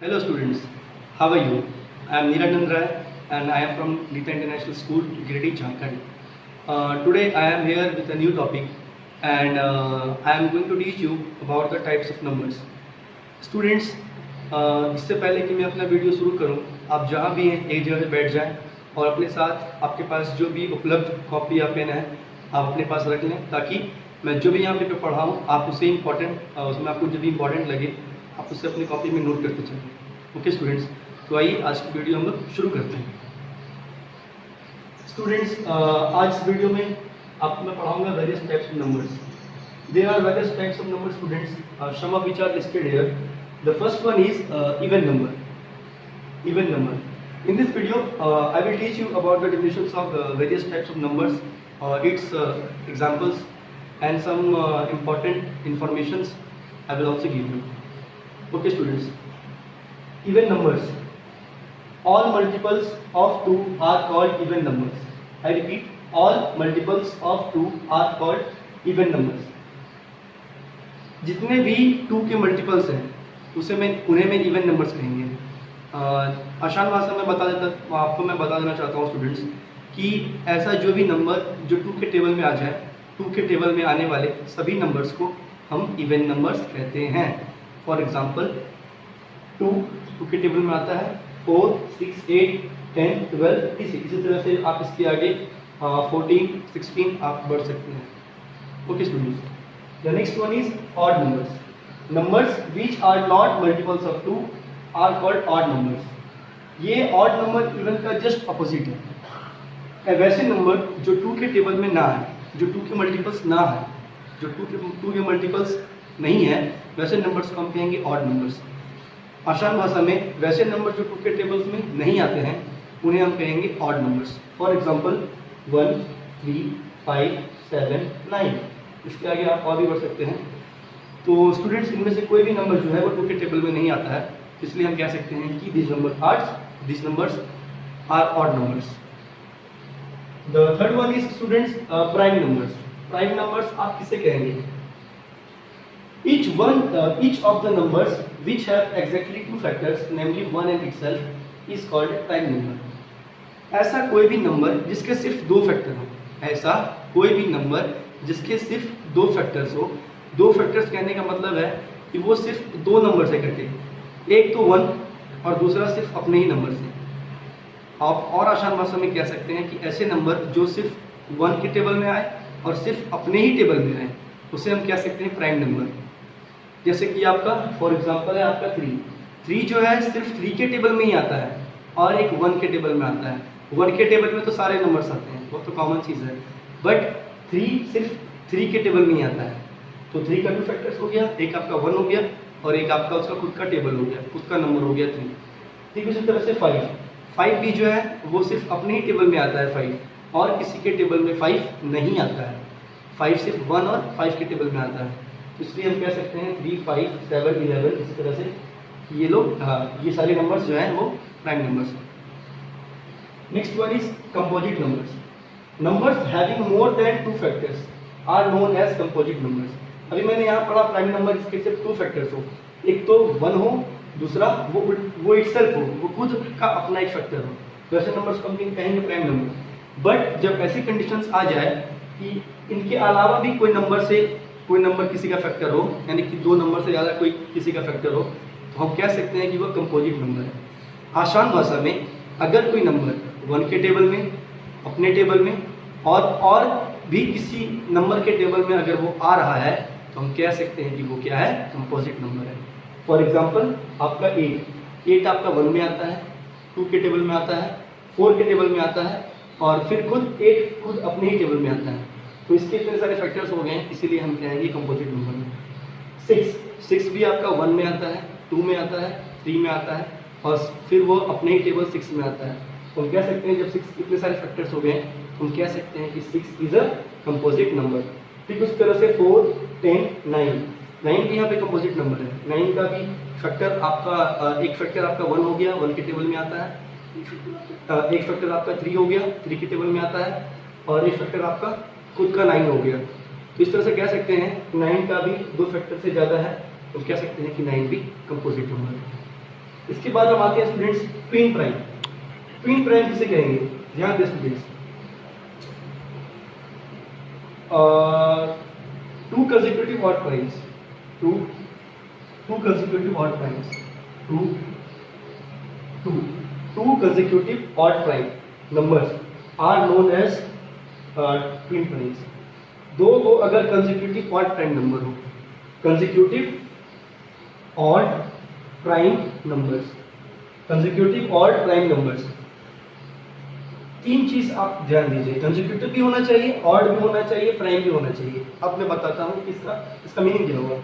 Hello students, how are you? I am Niranjan Rai and I am from Nita International School, Giridih, Jharkhand. Today I am here with a new topic and I am going to teach you about the types of numbers. Students, इससे पहले कि मैं अपना video शुरू करूं, आप जहां भी हैं एक जगह पे बैठ जाएं और अपने साथ आपके पास जो भी उपलब्ध कॉपी या पेन है आप अपने पास रख लें, ताकि मैं जो भी यहाँ पे पढ़ाऊँ आप उसे इम्पॉर्टेंट उसमें आपको जो भी इम्पॉर्टेंट लगे आप उसे अपनी कॉपी में नोट करते चलें। ओके स्टूडेंट्स, तो आइए आज की वीडियो हम लोग शुरू करते हैं। स्टूडेंट्स, आज इस वीडियो में आपको मैं पढ़ाऊंगा various types of numbers. There are various types of numbers students, some of which are listed here. The first one is even number. Even number. In this video, I will teach you about the definitions of various types of numbers, its examples, and some important informations I will also give you. Okay, students. Even numbers. All multiples of 2 are called even numbers. I repeat, all multiples of 2 are called even numbers. जितने भी 2 के multiples हैं उन्हें मैं even numbers कहेंगे। आसान भाषा में आपको मैं बता देना चाहता हूँ स्टूडेंट्स कि ऐसा जो भी नंबर जो 2 के टेबल में आ जाए, 2 के टेबल में आने वाले सभी नंबर्स को हम इवन नंबर्स कहते हैं। फॉर एग्जांपल 2 के टेबल में आता है 4, 6, 8, 10, 12, इसी तरह से आप इसके आगे 14, 16 आप बढ़ सकते हैं। Okay students, the next one is odd numbers. Numbers which are not multiples of 2 are called odd numbers. ये ऑड नंबर इवन का जस्ट अपोजिट है। वैसे नंबर जो 2 के टेबल में ना है, जो 2 के मल्टीपल्स ना है, जो 2 के मल्टीपल्स नहीं है, वैसे नंबर्स को हम कहेंगे ऑड नंबर्स। आसान भाषा में वैसे नंबर जो 2 के टेबल्स में नहीं आते हैं उन्हें हम कहेंगे ऑड नंबर्स। फॉर एग्जांपल 1, 3, 5, 7, 9, इसके आगे आप और भी बढ़ सकते हैं। तो स्टूडेंट्स, इनमें से कोई भी नंबर जो है वो 2 के टेबल में नहीं आता है, इसलिए हम कह सकते हैं कि this numbers are odd numbers. The third one is students prime numbers. Prime numbers आप किसे कहेंगे? Each of the numbers which have exactly 2 factors, namely 1 and itself, is called a prime number. ऐसा कोई भी नंबर जिसके सिर्फ 2 factor हो, ऐसा कोई भी नंबर जिसके सिर्फ 2 फैक्टर्स हो। 2 फैक्टर्स कहने का मतलब है कि वो सिर्फ 2 नंबर से कटे, एक तो 1 और दूसरा सिर्फ अपने ही नंबर से। आप और आसान भाषा में कह सकते हैं कि ऐसे नंबर जो सिर्फ 1 के टेबल में आए और सिर्फ अपने ही टेबल में आए उसे हम कह सकते हैं प्राइम नंबर। जैसे कि आपका फॉर एग्जांपल है आपका 3 जो है सिर्फ 3 के टेबल में ही आता है और एक 1 के टेबल में आता है। 1 के टेबल में तो सारे नंबर्स आते हैं, वो तो कॉमन चीज़ है, बट 3 सिर्फ 3 के टेबल में ही आता है। तो 3 का 2 फैक्टर्स हो गया, एक आपका 1 हो गया और एक आपका उसका खुद का टेबल हो गया, खुद का नंबर हो गया 3। ठीक इसी तरह से 5 भी जो है वो सिर्फ अपने ही टेबल में आता है 5, और किसी के टेबल में 5 नहीं आता है। 5 सिर्फ 1 और 5 के टेबल में आता है, इसलिए हम कह सकते हैं 3, 5, 7, 11, इसी तरह से ये लोग ये सारे नंबर्स जो हैं वो प्राइम नंबर्स हैं। Next one is composite numbers. Numbers having more than 2 factors are known as composite numbers. अभी मैंने यहाँ पढ़ा प्राइम नंबर जिसके सिर्फ 2 फैक्टर्स हो, एक तो 1 हो, दूसरा वो इटसेल्फ हो, वो खुद का अपना एक फैक्टर हो, वैसे नंबर्स को हम कहेंगे प्राइम नंबर। बट जब ऐसी कंडीशंस आ जाए कि इनके अलावा भी कोई नंबर किसी का फैक्टर हो, यानी कि 2 नंबर से ज़्यादा कोई किसी का फैक्टर हो, तो हम कह सकते हैं कि वह कंपोजिट नंबर है। आसान भाषा में अगर कोई नंबर 1 के टेबल में, अपने टेबल में और भी किसी नंबर के टेबल में अगर वो आ रहा है तो हम कह सकते हैं कि वो क्या है, कंपोजिट नंबर है। फॉर एग्जांपल आपका 8 आपका 1 में आता है, 2 के टेबल में आता है, 4 के टेबल में आता है और फिर खुद अपने ही टेबल में आता है। तो इसके इतने सारे फैक्टर्स हो गए, इसीलिए हम कहेंगे कंपोजिट नंबर में। 6 भी आपका 1 में आता है, 2 में आता है, 3 में आता है और फिर वो अपने ही टेबल 6 में आता है। तो हम कह सकते हैं जब 6 इतने सारे फैक्टर्स हो गए तो हम कह सकते हैं कि 6 इज अ कंपोजिट नंबर। ठीक उस तरह से 4, 10, 9 भी यहाँ पे कंपोजिट नंबर है। 9 का भी फैक्टर आपका एक फैक्टर आपका 1 हो गया, 1 के टेबल में आता है, एक फैक्टर आपका 3 हो गया, 3 के टेबल में आता है और एक फैक्टर आपका खुद का 9 हो गया। तो इस तरह से कह सकते हैं 9 का भी 2 फैक्टर से ज़्यादा है, तो कह सकते हैं कि 9 भी कंपोजिट नंबर है। इसके बाद हम आते हैं students twin prime. Twin prime किसे कहेंगे, ध्यान दें students, two consecutive odd primes, two consecutive odd primes, two consecutive odd prime numbers are known as twin primes. दो अगर कंसेक्यूटिव ऑड प्राइम नंबर हो, consecutive odd prime numbers, consecutive odd prime numbers, तीन चीज आप ध्यान दीजिए, consecutive भी होना चाहिए, ऑड भी होना चाहिए, प्राइम भी होना चाहिए। अब मैं बताता हूँ इसका मीनिंग क्या होगा।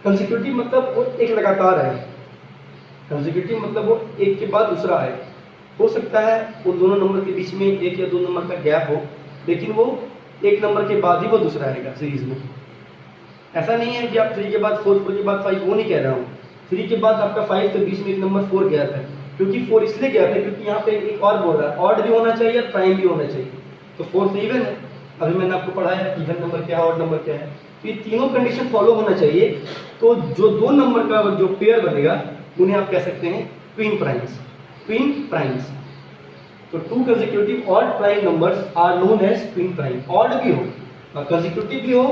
कंसेक्यूटिव मतलब वो एक लगातार है, कंसेक्यूटिव मतलब वो एक के बाद दूसरा है। हो सकता है उन दोनों नंबर के बीच में एक या दो नंबर का गैप हो, लेकिन वो एक नंबर के बाद ही वो दूसरा आएगा सीरीज में। ऐसा नहीं है कि आप 3 के बाद 4, 4 के बाद 5, वो नहीं कह रहा हूँ। 3 के बाद आपका 5 के बीच में एक नंबर 4 गैप है, क्योंकि 4 इसलिए गैप है क्योंकि यहाँ पे एक और बोल रहा है ऑड भी होना चाहिए, प्राइम भी होना चाहिए। तो 4 तो इवन है, अभी मैंने आपको पढ़ाया इवन नंबर क्या है, ऑड नंबर क्या है। तो ये तीनों कंडीशन फॉलो होना चाहिए। तो जो दो नंबर का जो पेयर बनेगा उन्हें आप कह सकते हैं ट्विन प्राइम्स, ट्विन प्राइम्स। तो two consecutive odd prime numbers are known as twin prime. Odd भी हो, कंसेक्यूटिव भी हो,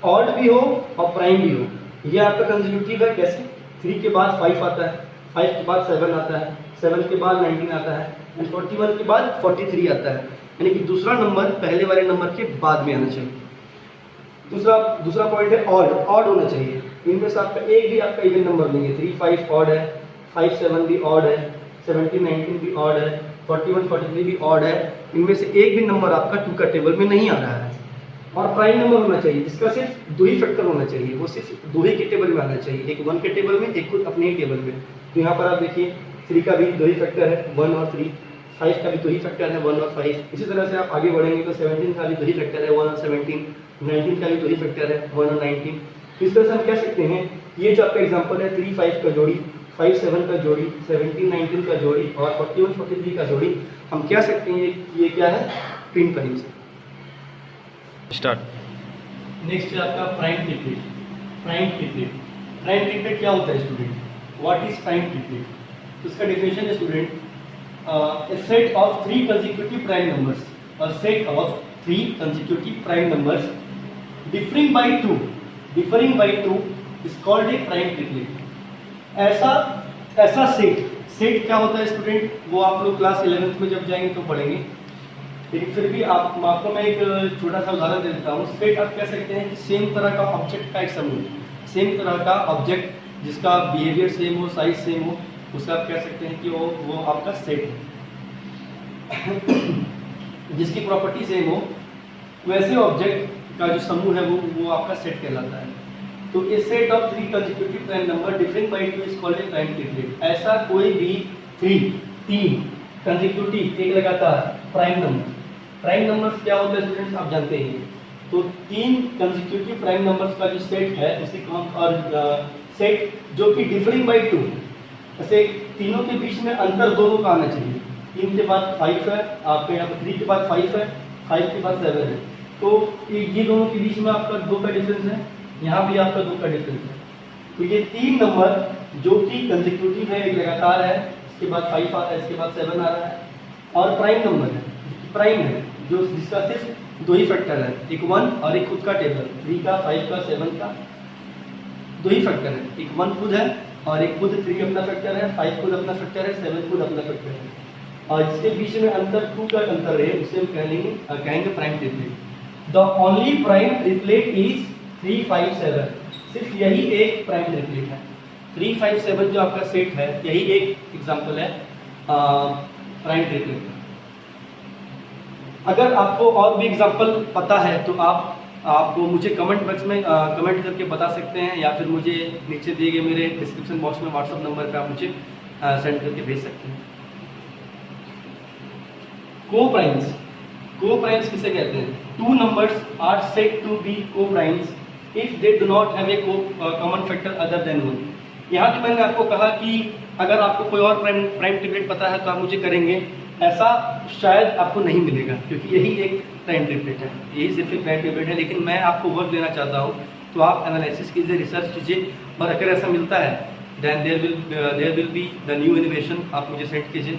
ऑड भी हो और प्राइम भी हो। ये आपका कंसेक्यूटिव है, कैसे 3 के बाद 5 आता है, 5 के बाद 7 आता है, 7 के बाद 19 आता है, एंड 41 के बाद 43 आता है। यानी कि दूसरा नंबर पहले वाले नंबर के बाद में आना चाहिए। दूसरा पॉइंट है ऑड होना चाहिए। इनमें से आपका एक भी आपका इवन नंबर नहीं है। 3, 5 ऑड है, 5, 7 भी ऑड है, 17, 19 भी ऑड है, 41, 43 भी ऑड है। इनमें से एक भी नंबर आपका 2 का टेबल में नहीं आ रहा है। और प्राइम नंबर होना चाहिए जिसका सिर्फ 2 ही फैक्टर होना चाहिए, वो सिर्फ 2 ही के टेबल में आना चाहिए, एक 1 के टेबल में, एक खुद अपने ही टेबल में। तो यहाँ पर आप देखिए 3 का भी 2 ही फैक्टर है, 1 और 3, 5 का भी 2 ही फैक्टर है, 1 और 5। इसी तरह से आप आगे बढ़ेंगे तो 17 का भी 2 ही फैक्टर है, 1 और 17, 19 का भी 2 ही फैक्टर है, 1 और 19। तो इस तरह से हम कह सकते हैं ये जो आपका एग्जाम्पल है 3, 5 का जोड़ी, 5, 7 का जोड़ी, 17, 19 का जोड़ी और 41, 43 का जोड़ी, हम कह सकते हैं ये क्या है, ट्विन प्राइम्स है। स्टार्ट। नेक्स्ट है आपका प्राइम ट्रिपलेट। प्राइम ट्रिपलेट क्या होता है student, what is prime triplet? तो इसका डेफिनेशन है student, a set of 3 consecutive prime numbers, a set of 3 consecutive prime numbers differing by 2 is called a prime triplet। ऐसा set क्या होता है स्टूडेंट, वो आप लोग क्लास 11th में जब जाएंगे तो पढ़ेंगे, लेकिन फिर भी आपको मैं एक छोटा सा उदाहरण दे देता हूँ। सेट आप कह सकते हैं कि सेम तरह का ऑब्जेक्ट का एक समूह, सेम तरह का ऑब्जेक्ट जिसका बिहेवियर सेम हो, साइज सेम हो, उसे आप कह सकते हैं कि वो आपका सेट है। जिसकी प्रॉपर्टी सेम हो, वैसे ऑब्जेक्ट का जो समूह है वो आपका सेट कहलाता है। तो a set of 3 consecutive prime number differing by 2 is called a prime triplet. ऐसा कोई भी 3 कंसेक्यूटिव एक लगातार प्राइम नंबर्स क्या होता है स्टूडेंट्स, आप जानते हैं। तो 3 कंसेक्यूटिव प्राइम नंबर्स का जो सेट है उसी को हम, और सेट जो कि डिफरिंग बाय 2, ऐसे तीनों के बीच में अंतर दोनों का आना चाहिए। 3 के बाद 5 है, आपके यहाँ पर 3 के बाद 5 है, 5 के बाद 7 है, तो ये दोनों के बीच में आपका 2 का डिफरेंस है, यहाँ भी आपका 2 का डिफरेंस है। तो ये 3 नंबर जो कि कंसेक्यूटिव है, एक लगातार है, इसके बाद 5 आता है, इसके बाद 7 आ रहा है, और प्राइम नंबर है, प्राइम है जो जिसका सिर्फ 2 ही फैक्टर है, एक 1 और एक खुद का टेबल, 3 का, 5 का, 7 का 2 ही फैक्टर है, एक 1 खुद है और एक खुद 3 अपना फैक्टर है, 5 खुद अपना फैक्टर है, 7 खुद अपना फैक्टर है, और जिसके बीच में अंतर 2 का अंतर है उसे हम कहेंगे prime triplet. The only prime triplet is 3, 5, 7। सिर्फ यही एक प्राइम ट्रिपलेट है। 3, 5, 7 जो आपका सेट है, यही एक एग्जाम्पल है प्राइम ट्रिपलेट। अगर आपको और भी एग्जाम्पल पता है तो आप मुझे कमेंट बॉक्स में कमेंट करके बता सकते हैं, या फिर मुझे नीचे दिए गए मेरे डिस्क्रिप्शन बॉक्स में व्हाट्सएप नंबर पे आप मुझे सेंड करके भेज सकते हैं। को-प्राइम्स किसे कहते हैं? 2 numbers are said to be co-primes if they do not have a common factor other than 1। यहाँ पे मैंने आपको कहा कि अगर आपको कोई और प्राइम ट्रिपलेट पता है तो आप मुझे करेंगे, ऐसा शायद आपको नहीं मिलेगा क्योंकि यही एक प्राइम ट्रिपलेट है, यही सिर्फ एक प्राइम ट्रिपलेट है। लेकिन मैं आपको वर्क देना चाहता हूँ, तो आप एनालिसिस कीजिए, रिसर्च कीजिए, और अगर ऐसा मिलता है then there will be the new innovation, आप मुझे सेंड कीजिए।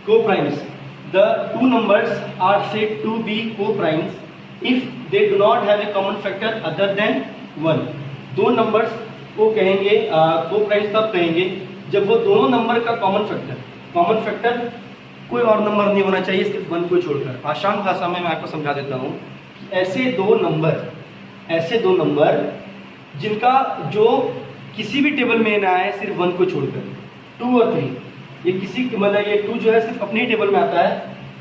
Co-primes. The two numbers are said to be co-primes if they do not have a common factor other than 1. दो नंबर्स को कहेंगे co-primes तब कहेंगे जब वो दोनों नंबर का कॉमन फैक्टर कोई और नंबर नहीं होना चाहिए सिर्फ 1 को छोड़कर। आसान भाषा में मैं आपको समझा देता हूँ। ऐसे दो नंबर जिनका जो किसी भी टेबल में ना आए सिर्फ 1 को छोड़कर, 2 और 3, ये किसी मतलब ये 2 जो है सिर्फ अपनी टेबल में आता है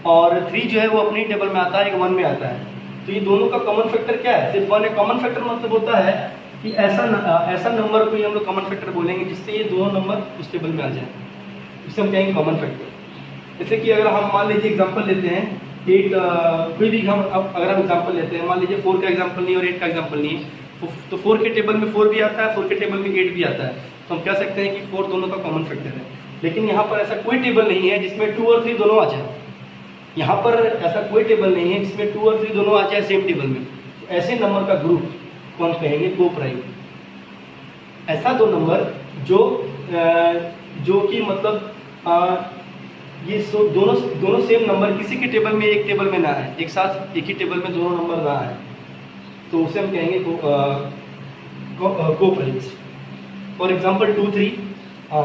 और 3 जो है वो अपनी टेबल में आता है, एक 1 में आता है। तो ये दोनों का कॉमन फैक्टर क्या है? सिर्फ 1 है। कॉमन फैक्टर मतलब होता है कि ऐसा नंबर को ही हम लोग कॉमन फैक्टर बोलेंगे जिससे ये दोनों नंबर उस टेबल में आ जाए, इसे हम कहेंगे कॉमन फैक्टर। जैसे कि अगर हम मान लीजिए एग्जांपल लेते हैं, कोई भी अगर हम एग्जांपल लेते हैं, मान लीजिए 4 का एग्जांपल नहीं और 8 का एग्जांपल नहीं है, तो 4 के टेबल में 4 भी आता है, 4 के टेबल में 8 भी आता है, तो हम कह सकते हैं कि 4 दोनों का कॉमन फैक्टर है। लेकिन यहाँ पर ऐसा कोई टेबल नहीं है जिसमें 2 और 3 दोनों आ जाए। यहाँ पर ऐसा कोई टेबल नहीं है जिसमें 2 और 3 दोनों आ जाए सेम टेबल में। तो ऐसे नंबर का ग्रुप को हम कहेंगे को-प्राइम। ऐसा दो नंबर जो कि मतलब ये दोनों सेम नंबर किसी के टेबल में एक टेबल में ना है, एक साथ एक ही टेबल में दोनों नंबर ना है, तो उसे हम कहेंगे को-प्राइम्स। For example 2 3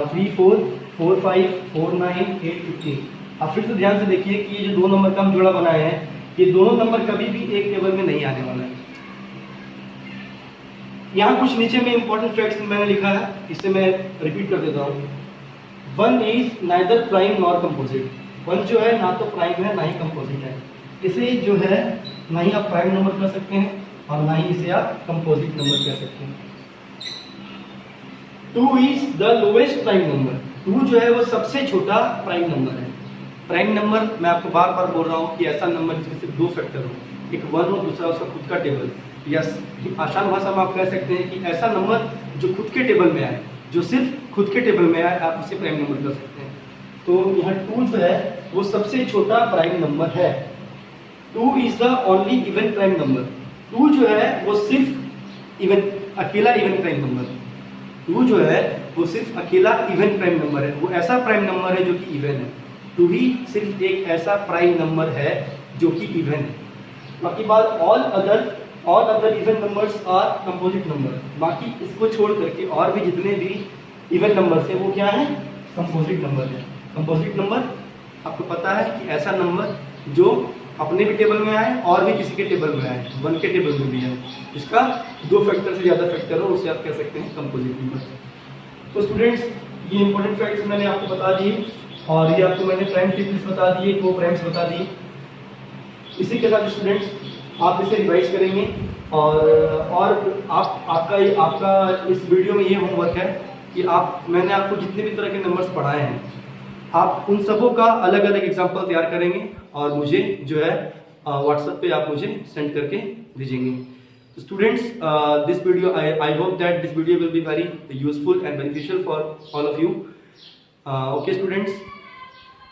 3 4 4 5 4 9 8 15। आप फिर से ध्यान से देखिए कि ये जो दो नंबर का हम जोड़ा बनाए हैं, ये दोनों नंबर कभी भी एक टेबल में नहीं आने वाला है। यहाँ कुछ नीचे में इंपॉर्टेंट फैक्ट्स मैंने लिखा है, इसे मैं रिपीट कर देता हूँ। 1 is neither prime nor composite. 1 जो है ना तो प्राइम है ना ही कंपोजिट है। इसे जो है ना ही आप प्राइम नंबर कह सकते हैं और ना ही इसे आप कंपोजिट नंबर कह सकते हैं। 2 is the lowest prime number. 2 जो है वो सबसे छोटा प्राइम नंबर है। प्राइम नंबर मैं आपको बार बार बोल रहा हूँ कि ऐसा नंबर जिसमें सिर्फ 2 फैक्टर हो, एक 1 हो, दूसरा उसका खुद का टेबल। या आसान भाषा में आप कह सकते हैं कि ऐसा नंबर जो खुद के टेबल में आए, जो सिर्फ खुद के टेबल में आए, आप उसे प्राइम नंबर कह सकते हैं। तो यहाँ 2 जो है वो सबसे छोटा प्राइम नंबर है। 2 is the only even prime number. 2 जो है वो सिर्फ अकेला इवन प्राइम नंबर। 2 जो है वो सिर्फ अकेला इवन प्राइम नंबर है। वो ऐसा प्राइम नंबर है जो कि इवन है। 2 ही सिर्फ एक ऐसा प्राइम नंबर है जो कि इवन है। बाकी बात all other even numbers are composite number. बाकी इसको छोड़ करके और भी जितने भी इवन नंबर्स हैं वो क्या है? कंपोजिट नंबर है। कंपोजिट नंबर आपको पता है कि ऐसा नंबर जो अपने भी टेबल में आए और भी किसी के टेबल में आए, 1 के टेबल में भी आए, जिसका 2 फैक्टर से ज़्यादा फैक्टर हो, उसे आप कह सकते हैं कंपोजिट नंबर। तो स्टूडेंट्स, ये इंपॉर्टेंट फैक्ट्स मैंने आपको बता दिए और ये आपको मैंने प्राइम टेबल्स बता दिए, को-प्राइम्स बता दिए। इसी के साथ स्टूडेंट्स आप इसे रिवाइज करेंगे और आपका इस वीडियो में ये होमवर्क है कि मैंने आपको जितने भी तरह के नंबर्स पढ़ाए हैं, आप उन सबों का अलग अलग एग्जाम्पल तैयार करेंगे और मुझे जो है व्हाट्सएप पे आप मुझे सेंड करके दीजिएंगे। तो students, this video I hope that this video will be very useful and beneficial for all of you. Okay students,